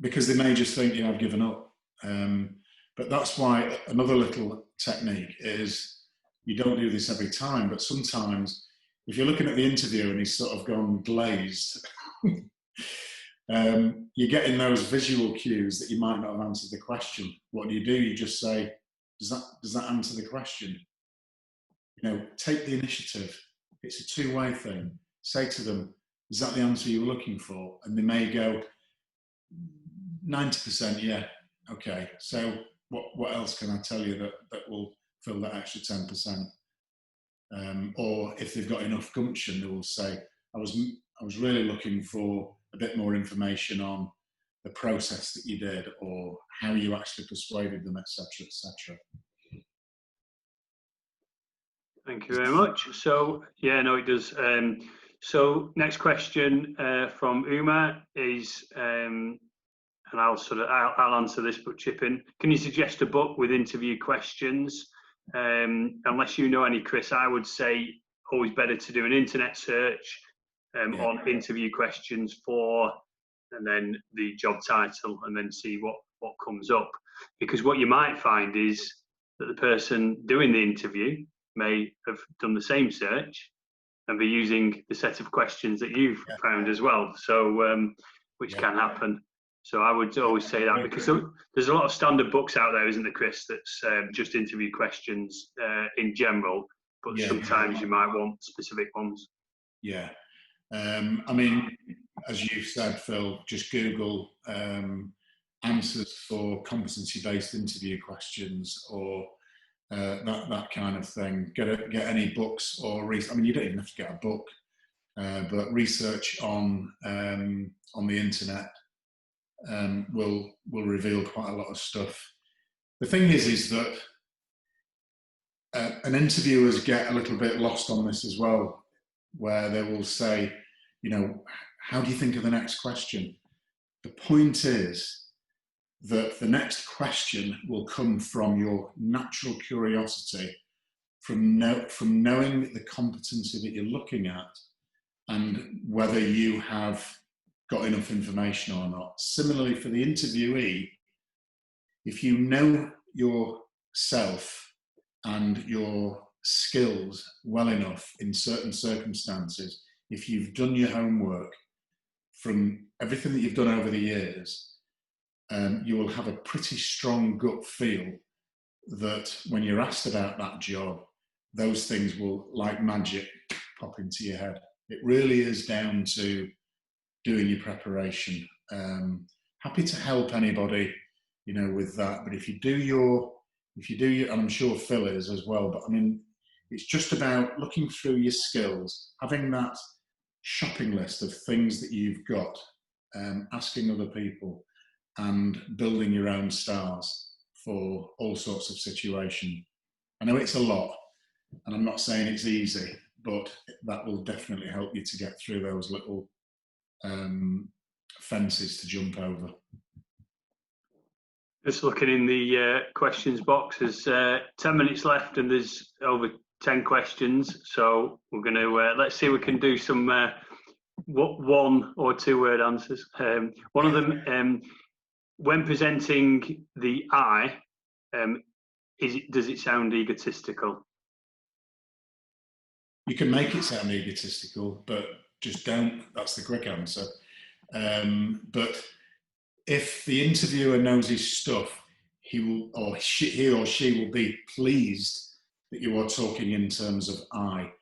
because they may just think, I've given up. But that's why another little technique is, you don't do this every time, but sometimes if you're looking at the interview and he's sort of gone glazed, you're getting those visual cues that you might not have answered the question. What do? You just say, does that answer the question? Take the initiative. It's a two-way thing. Say to them, is that the answer you were looking for? And they may go, 90%, yeah. Okay, so what else can I tell you that will fill that extra 10%? Or if they've got enough gumption, they will say, I was really looking for a bit more information on the process that you did, or how you actually persuaded them, etc., etc. Thank you very much. So, yeah, no, it does. So next question from Uma is, and I'll answer this, but chip in. Can you suggest a book with interview questions? Unless you know any, Chris, I would say always better to do an internet search on interview questions for, and then the job title, and then see what comes up. Because what you might find is that the person doing the interview may have done the same search and be using the set of questions that you've found as well. So, which can happen. So I would always say that, because there's a lot of standard books out there, isn't there, Chris, that's just interview questions in general, but sometimes you might want specific ones. Yeah. I mean, as you've said, Phil, just Google answers for competency-based interview questions, or that kind of thing. Get any books or I mean, you don't even have to get a book, but research on the internet will reveal quite a lot of stuff. The thing is that and interviewers get a little bit lost on this as well, where they will say, you know, how do you think of the next question? The point is that the next question will come from your natural curiosity, from knowing the competency that you're looking at and whether you have got enough information or not. Similarly, for the interviewee, if you know yourself and your skills well enough in certain circumstances, if you've done your homework from everything that you've done over the years, you will have a pretty strong gut feel that when you're asked about that job, those things will, like magic, pop into your head. It really is down to doing your preparation. Happy to help anybody, you know, with that. But if you do your, and I'm sure Phil is as well, but I mean, it's just about looking through your skills, having that shopping list of things that you've got, asking other people, and building your own stars for all sorts of situations. I know it's a lot, and I'm not saying it's easy, but that will definitely help you to get through those little fences to jump over. Just looking in the questions box, there's 10 minutes left and there's over 10 questions. So we're going to, let's see if we can do some 1 or 2 word answers. One of them, when presenting the I, does it sound egotistical? You can make it sound egotistical, but just don't. That's the quick answer. But if the interviewer knows his stuff, he or she will be pleased that you are talking in terms of I.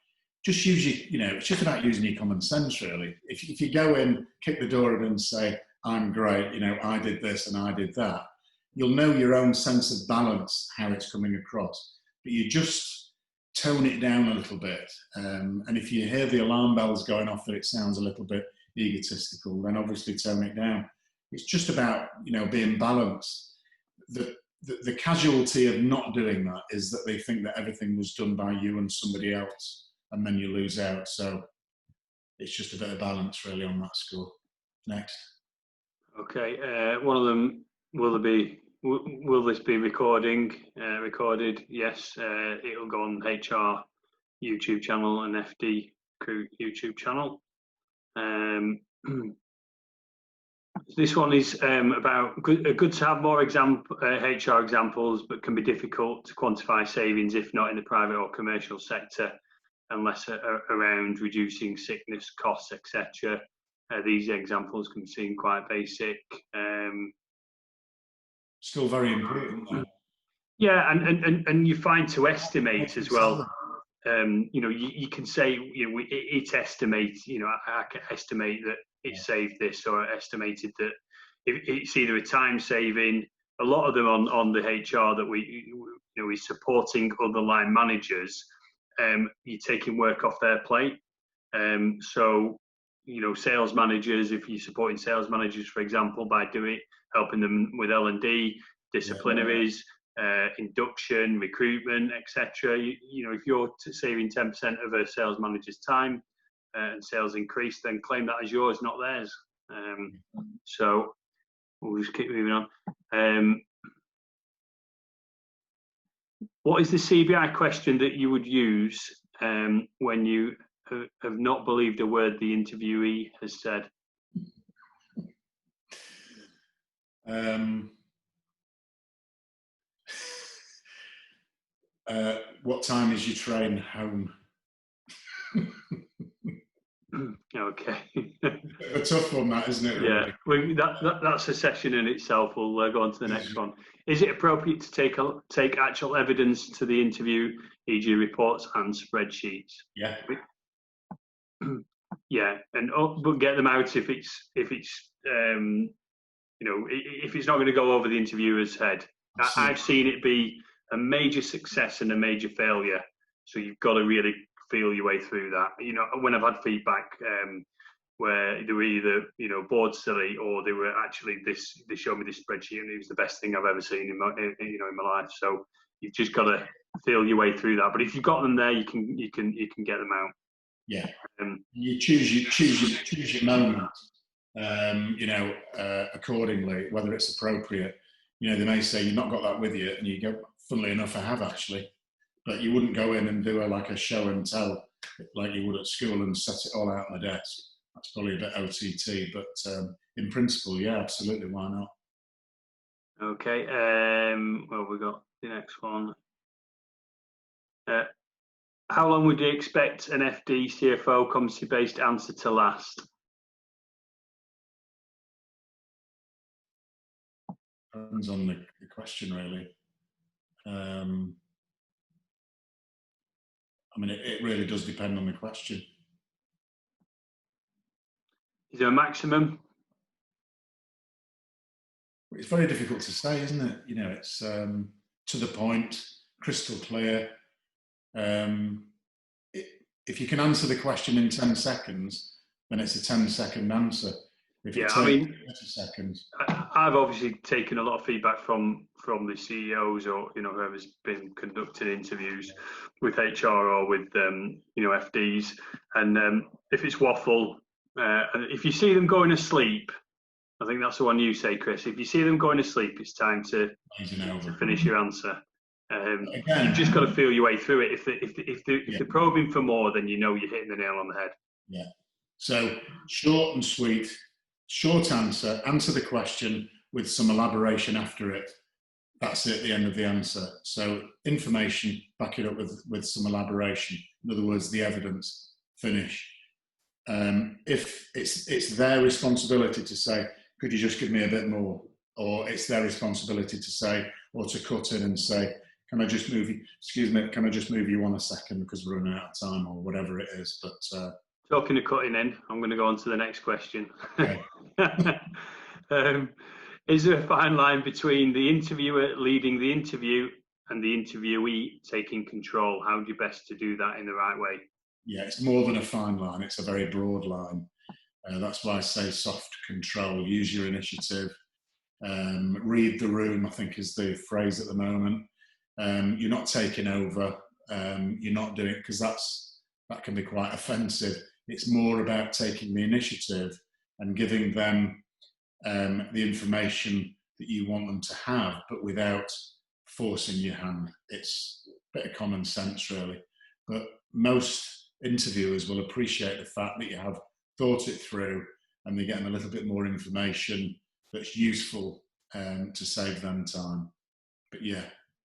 Just use it's just about using your common sense, really. If you go in, kick the door in and say, I'm great, I did this and I did that, you'll know your own sense of balance, how it's coming across. But you just tone it down a little bit. And if you hear the alarm bells going off that it sounds a little bit egotistical, then obviously tone it down. It's just about, being balanced. The casualty of not doing that is that they think that everything was done by you and somebody else, and then you lose out. So it's just a bit of balance really on that score. Next. Okay, one of them, will this be recorded? Yes, it'll go on HR YouTube channel and FTE Recruit YouTube channel. This one is about good to have more HR examples, but can be difficult to quantify savings if not in the private or commercial sector, unless around reducing sickness costs, etc. These examples can seem quite basic. Still very important though. Yeah, and you find to estimate as well. You can say, it estimates, I can estimate that it saved this, or estimated that it's either a time saving. A lot of them on the HR that we're supporting other line managers, you're taking work off their plate. So, sales managers, if you're supporting sales managers, for example, by helping them with L&D, disciplinaries, induction, recruitment, etc. If you're saving 10% of a sales manager's time and sales increase, then claim that as yours, not theirs. So we'll just keep moving on. What is the CBI question that you would use when you have not believed a word the interviewee has said? What time is your train home? Okay. A tough one, that, isn't it? Really? Yeah, that's a session in itself. We'll go on to the next one. Is it appropriate to take actual evidence to the interview, e.g., reports and spreadsheets? Yeah. Yeah, but get them out if it's if it's not going to go over the interviewer's head. I've seen it be a major success and a major failure. So you've got to really feel your way through that. When I've had feedback where they were either bored silly or they were actually they showed me this spreadsheet and it was the best thing I've ever seen in my life. So you've just got to feel your way through that. But if you've got them there, you can get them out. Yeah. You choose your moment. Accordingly, whether it's appropriate. They may say you've not got that with you, and you go, funnily enough, I have actually. But you wouldn't go in and do a show and tell like you would at school and set it all out on the desk. That's probably a bit OTT, but in principle, yeah, absolutely, why not? Okay, well, we got the next one. How long would you expect an FD CFO competency-based answer to last? Depends on the question, really. It really does depend on the question. Is there a maximum? It's very difficult to say, isn't it? It's to the point, crystal clear. If you can answer the question in 10 seconds, then it's a 10-second answer. If it takes 30 seconds. I've obviously taken a lot of feedback from the CEOs or whoever's been conducting interviews with HR or with FDs, and if it's waffle, and if you see them going asleep, I think that's the one you say, Chris. If you see them going asleep, it's time to finish your answer. You've just got to feel your way through it. If they're probing for more, then you're hitting the nail on the head. Yeah. So short and sweet. Short answer the question with some elaboration after it. That's it, the end of the answer. So information, back it up with some elaboration. In other words, the evidence, finish. If it's their responsibility to say, could you just give me a bit more? Or it's their responsibility to say, or to cut in and say, can I just move you on a second because we're running out of time, or whatever it is. But talking of cutting in, I'm going to go on to the next question. Okay. Is there a fine line between the interviewer leading the interview and the interviewee taking control? How do you best to do that in the right way? Yeah, it's more than a fine line. It's a very broad line. That's why I say soft control. Use your initiative. Read the room, I think, is the phrase at the moment. You're not taking over. You're not doing it because that can be quite offensive. It's more about taking the initiative and giving them the information that you want them to have, but without forcing your hand. It's a bit of common sense, really. But most interviewers will appreciate the fact that you have thought it through and they're getting a little bit more information that's useful to save them time. But yeah,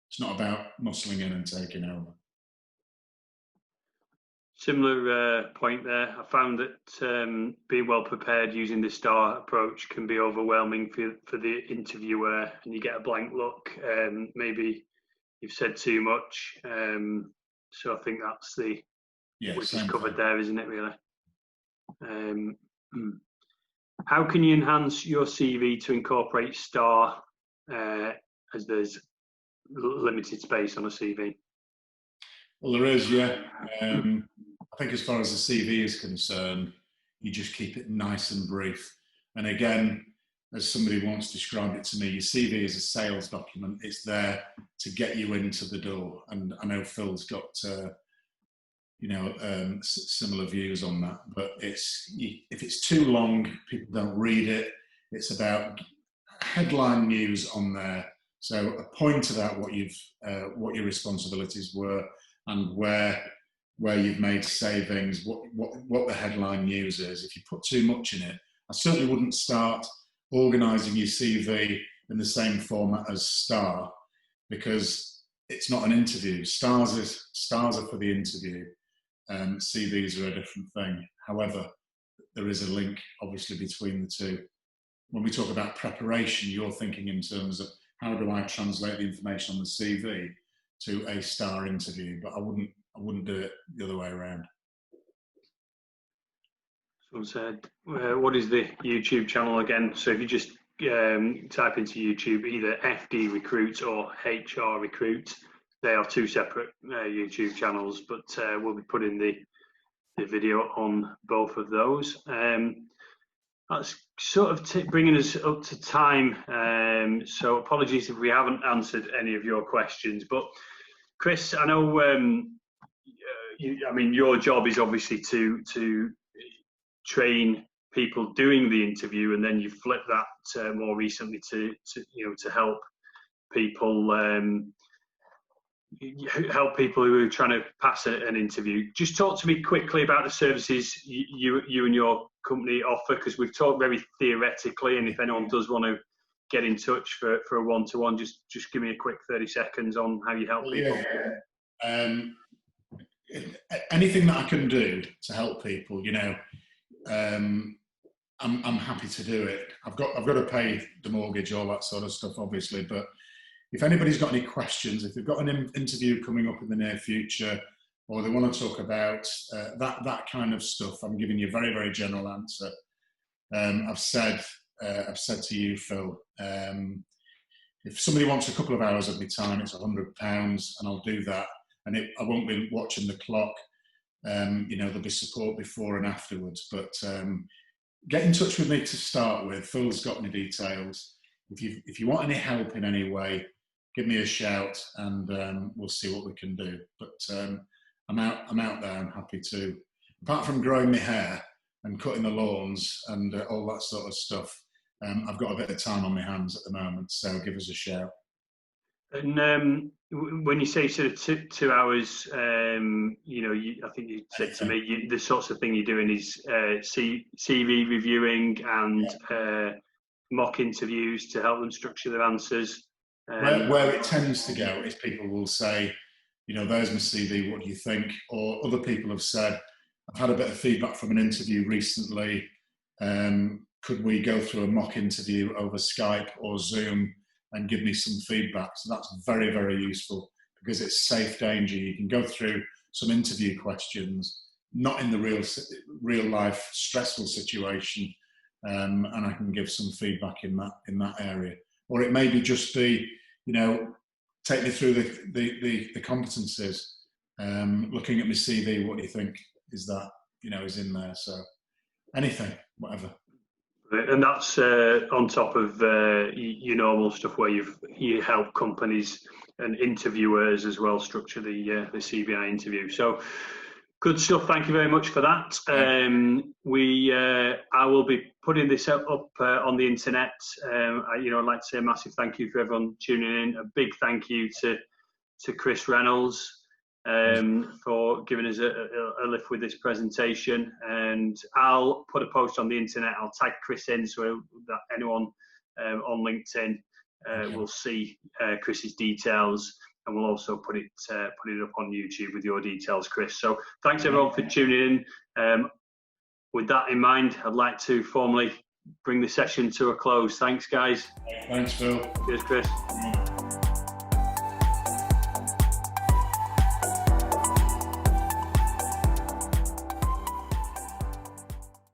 it's not about muscling in and taking over. Similar point there. I found that being well prepared using the STAR approach can be overwhelming for the interviewer, and you get a blank look. Maybe you've said too much. So I think that's which is covered there, isn't it, really? How can you enhance your CV to incorporate STAR as there's limited space on a CV? Well, there is, yeah. I think as far as the CV is concerned, you just keep it nice and brief. And again, as somebody once described it to me, your CV is a sales document. It's there to get you into the door. And I know Phil's got, similar views on that. But if it's too long, people don't read it. It's about headline news on there. So a point about what your responsibilities were and where you've made savings, what the headline news is. If you put too much in it, I certainly wouldn't start organising your CV in the same format as STAR, because it's not an interview. Stars are for the interview. CVs are a different thing. However, there is a link, obviously, between the two. When we talk about preparation, you're thinking in terms of how do I translate the information on the CV to a STAR interview, but I wouldn't do it the other way around. So said, what is the YouTube channel again? So if you just type into YouTube either FD Recruit or HR Recruit, they are two separate YouTube channels, but we'll be putting the video on both of those. That's sort of bringing us up to time, so apologies if we haven't answered any of your questions. But Chris, I know I mean, your job is obviously to train people doing the interview, and then you flip that more recently to help people who are trying to pass an interview. Just talk to me quickly about the services you and your company offer, because we've talked very theoretically, and if anyone does want to get in touch for a one-to-one, just give me a quick 30 seconds on how you help people. Yeah. Anything that I can do to help people, I'm happy to do it. I've got to pay the mortgage, all that sort of stuff, obviously, but if anybody's got any questions, if they've got an interview coming up in the near future, or they want to talk about that kind of stuff, I'm giving you a very, very general answer. I've said to you, Phil, if somebody wants a couple of hours of my time, it's £100, and I'll do that. And I won't be watching the clock. There'll be support before and afterwards. But get in touch with me to start with. Phil's got my details. If you want any help in any way, give me a shout, and we'll see what we can do. But I'm out there. I'm happy to. Apart from growing my hair and cutting the lawns and all that sort of stuff, I've got a bit of time on my hands at the moment. So give us a shout. And when you say sort of 2 hours, I think you said to me the sorts of thing you're doing is CV reviewing and mock interviews to help them structure their answers. Where it tends to go is people will say, there's my CV, what do you think? Or other people have said, I've had a bit of feedback from an interview recently. Could we go through a mock interview over Skype or Zoom and give me some feedback? So that's very, very useful, because it's safe danger. You can go through some interview questions, not in the real life stressful situation, and I can give some feedback in that area. Or it maybe just be, take me through the competencies, looking at my CV, what do you think is in there? So anything, whatever. And that's on top of your normal stuff where you help companies and interviewers as well structure the CBI interview. So good stuff. Thank you very much for that. I will be putting this up on the internet. I'd like to say a massive thank you for everyone tuning in. A big thank you to Chris Reynolds for giving us a lift with this presentation, and I'll put a post on the internet. I'll tag Chris in so that anyone on LinkedIn will see Chris's details, and we'll also put it up on YouTube with your details, Chris. So thanks everyone for tuning in. With that in mind, I'd like to formally bring the session to a close. Thanks, guys. Thanks, Phil. Cheers, Chris.